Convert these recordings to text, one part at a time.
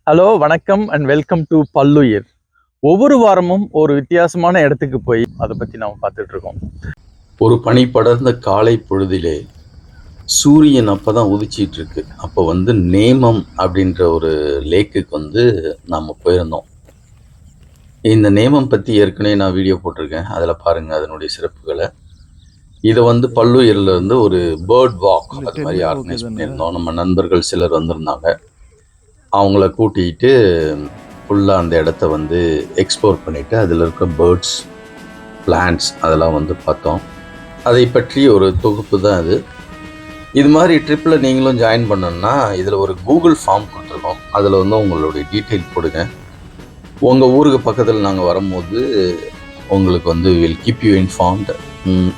Hello, வணக்கம் and welcome to பல்லுயிர். ஒவ்வொரு வாரமும் ஒரு வித்தியாசமான இடத்துக்கு போய் அதை பற்றி நாம் பார்த்துட்டு இருக்கோம். ஒரு பனி படர்ந்த காலை பொழுதிலே சூரியன் அப்போ தான் உதிச்சிட்டு இருக்கு. அப்போ நேமம் அப்படின்ற ஒரு லேக்குக்கு நம்ம போயிருந்தோம். இந்த நேமம் பற்றி ஏற்கனவே நான் வீடியோ போட்டிருக்கேன். அதில் பாருங்கள் அதனுடைய சிறப்புகளை. இதை பல்லுயிரில் இருந்து ஒரு பேர்ட் வாக் அது மாதிரி ஆர்கனைஸ் பண்ணியிருந்தோம். நம்ம நண்பர்கள் சிலர் வந்திருந்தாங்க. அவங்கள கூட்டிகிட்டு ஃபுல்லாக அந்த இடத்த எக்ஸ்ப்ளோர் பண்ணிவிட்டு அதில் இருக்க பேர்ட்ஸ், பிளான்ட்ஸ் அதெல்லாம் பார்த்தோம். அதை பற்றி ஒரு தொகுப்பு தான் அது. இது மாதிரி ட்ரிப்பில் நீங்களும் ஜாயின் பண்ணணுன்னா இதில் ஒரு கூகுள் ஃபார்ம் கொடுத்துருக்கோம். அதில் உங்களுடைய டீட்டெயில் கொடுங்க. உங்கள் ஊருக்கு பக்கத்தில் நாங்கள் வரும்போது உங்களுக்கு will keep you informed.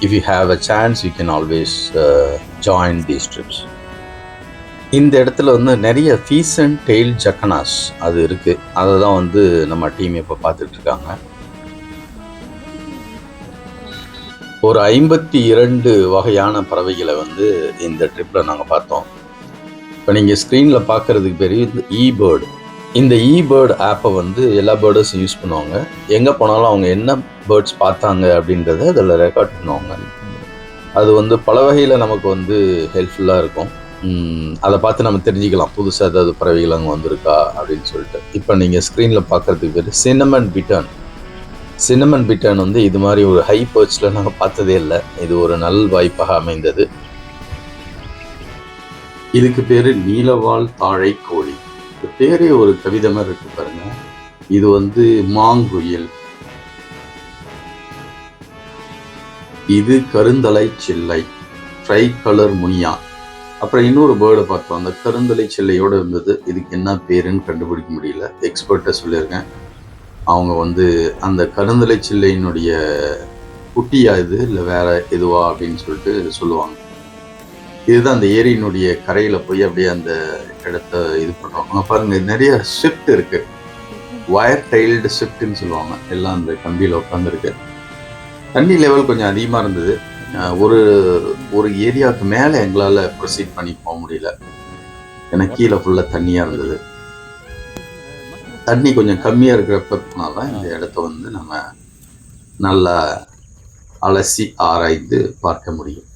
If you have a chance you can always join these trips. இந்த இடத்துல நிறைய ஃபீஸ் அண்ட் டெயில் ஜக்கனாஸ் அது இருக்குது. அதை தான் நம்ம டீம் இப்போ பார்த்துட்ருக்காங்க. ஒரு 52 வகையான பறவைகளை இந்த ட்ரிப்பில் நாங்கள் பார்த்தோம். இப்போ நீங்கள் ஸ்க்ரீனில் பார்க்குறதுக்கு பேர் இபேர்டு. இந்த இபேர்டு ஆப்பை எல்லா பேர்டர்ஸும் யூஸ் பண்ணுவாங்க. எங்கே போனாலும் அவங்க என்ன பேர்ட்ஸ் பார்த்தாங்க அப்படின்றத அதில் ரெக்கார்ட் பண்ணுவாங்க. அது பல வகையில் நமக்கு ஹெல்ப்ஃபுல்லாக இருக்கும். அதை பார்த்து நம்ம தெரிஞ்சுக்கலாம் புதுசாக ஏதாவது பறவைகள் அங்கே வந்திருக்கா அப்படின்னு சொல்லிட்டு. இப்போ நீங்கள் ஸ்க்ரீனில் பார்க்குறதுக்கு பேர் சின்னமன் பிட்டர்ன். சின்னமன் பிட்டர்ன் இது மாதிரி ஒரு ஹை பர்ச்சில் நாங்கள் பார்த்ததே இல்லை. இது ஒரு நல் வாய்ப்பாக அமைந்தது. இதுக்கு பேர் நீலவால் தாழை கோழி. இந்த பேரே ஒரு கவிதை மாதிரி இருக்கு பாருங்க. இது மாங்குயில். இது கருந்தலை சில்லை, ட்ரை கலர் முனியா. அப்புறம் இன்னொரு பேர்டை பார்த்தோம், அந்த கருந்தலை சில்லையோடு இருந்தது. இதுக்கு என்ன பேருன்னு கண்டுபிடிக்க முடியல. எக்ஸ்பர்ட்டை சொல்லியிருக்கேன். அவங்க அந்த கருந்தலை சில்லையினுடைய குட்டியா இது இல்லை வேற எதுவா அப்படின்னு சொல்லிட்டு சொல்லுவாங்க. இதுதான் அந்த ஏரியினுடைய கரையில் போய் அப்படியே அந்த இடத்த இது பண்ணுறோம். அங்கே பாருங்கள் நிறைய ஸ்விஃப்ட் இருக்குது. வயர் டைல்டு ஸ்விஃப்ட்னு சொல்லுவாங்க. எல்லாம் அந்த கம்பியில் உட்காந்துருக்கு. தண்ணி லெவல் கொஞ்சம் அதிகமாக இருந்தது. ஒரு ஏரியாவுக்கு மேலே எங்களால் ப்ரொசீட் பண்ணி போக முடியல. ஏன்னா கீழே ஃபுல்லாக தண்ணியாக இருந்தது. தண்ணி கொஞ்சம் கம்மியாக இருக்கிறப்ப போனால் தான் இந்த இடத்த நம்ம நல்லா அலசி ஆராய்ந்து பார்க்க முடியும்.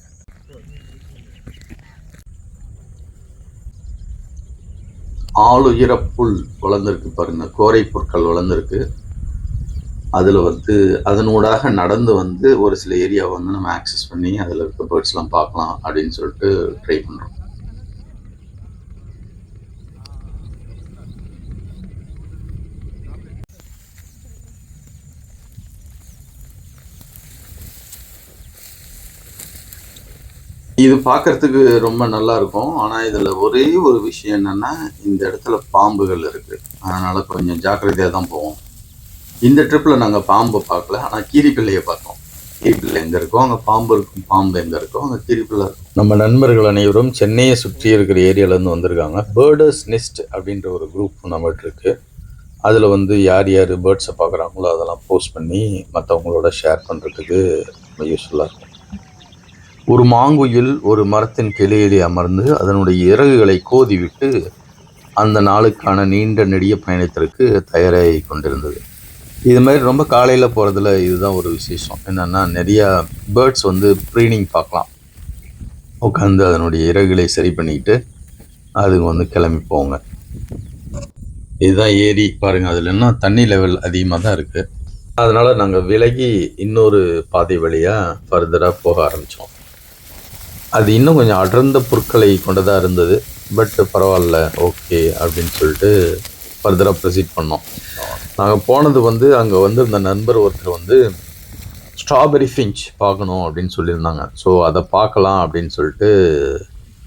ஆளுயர புல் வளர்ந்துருக்கு பாருங்க. கோரை புற்கள் வளர்ந்துருக்கு. அதில் அதனூடாக நடந்து ஒரு சில ஏரியாவை நம்ம ஆக்சஸ் பண்ணி அதில் இருக்க பேர்ட்ஸ்லாம் பார்க்கலாம் அப்படின்னு சொல்லிட்டு ட்ரை பண்ணுறோம். இது பார்க்கறதுக்கு ரொம்ப நல்லா இருக்கும். ஆனால் இதில் ஒரே ஒரு விஷயம் என்னென்னா, இந்த இடத்துல பாம்புகள் இருக்குது. அதனால் கொஞ்சம் ஜாக்கிரதையாக தான் போவோம். இந்த ட்ரிப்பில் நாங்கள் பாம்பை பார்க்கல, ஆனால் கீரிப்பிள்ளையை பார்த்தோம். கீரிப்பிள்ளை எங்கே இருக்கோ அங்கே பாம்பு இருக்கும், பாம்பு எங்கே இருக்கோ அங்கே கீரிப்பிள்ளை இருக்கும். நம்ம நண்பர்கள் அனைவரும் சென்னையை சுற்றி இருக்கிற ஏரியாவிலேருந்து வந்திருக்காங்க. பேர்டர்ஸ் நெஸ்ட் அப்படின்ற ஒரு குரூப் நம்மகிட்ட இருக்குது. அதில் யார் யார் பேர்ட்ஸை பார்க்குறாங்களோ அதெல்லாம் போஸ்ட் பண்ணி மற்றவங்களோட ஷேர் பண்ணுறதுக்கு ரொம்ப யூஸ்ஃபுல்லாக இருக்கும். ஒரு மாங்குயில் ஒரு மரத்தின் கிளையிலே அமர்ந்து அதனுடைய இறகுகளை கோதி விட்டு அந்த நாளுக்கான நீண்ட நெடிய பயணத்திற்கு தயாராகி கொண்டிருந்தது. இது மாதிரி ரொம்ப காலையில் போகிறதுல இதுதான் ஒரு விசேஷம். என்னென்னா நிறையா பேர்ட்ஸ் ப்ரீனிங் பார்க்கலாம். உட்காந்து அதனுடைய இறகுகளை சரி பண்ணிக்கிட்டு அதுங்க கிளம்பி போங்க. இதுதான் ஏரி பாருங்கள். அதில் இன்னும் தண்ணி லெவல் அதிகமாக தான் இருக்குது. அதனால் நாங்கள் விலகி இன்னொரு பாதை வழியாக ஃபர்தராக போக ஆரம்பித்தோம். அது இன்னும் கொஞ்சம் அடர்ந்த பொருட்களை கொண்டதாக இருந்தது. பட் பரவாயில்ல, ஓகே அப்படின்னு சொல்லிட்டு ஃபர்தராக ப்ரொசீட் பண்ணோம். நாங்கள் போனது அங்கே இந்த நண்பர் ஒருத்தர் ஸ்ட்ராபெரி ஃபின்ச் பார்க்கணும் அப்படின்னு சொல்லியிருந்தாங்க. ஸோ அதை பார்க்கலாம் அப்படின்னு சொல்லிட்டு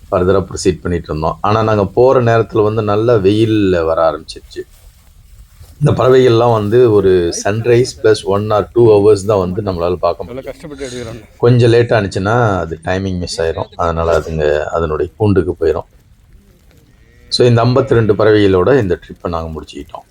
ஃபர்தராக ப்ரொசீட் பண்ணிகிட்டு இருந்தோம். ஆனால் நாங்கள் போகிற நேரத்தில் நல்ல வெயிலில் வர ஆரம்பிச்சிருச்சு. இந்த பறவைகள்லாம் ஒரு சன்ரைஸ் ப்ளஸ் 1 or 2 hours தான் நம்மளால் பார்க்க முடியும். கொஞ்சம் லேட்டாக ஆனிச்சுன்னா அது டைமிங் மிஸ் ஆயிரும். அதனால் அதுங்க அதனுடைய கூண்டுக்கு போயிடும். ஸோ இந்த 52 பறவைகளோட இந்த ட்ரிப்பை நாங்கள் முடிச்சுக்கிட்டோம்.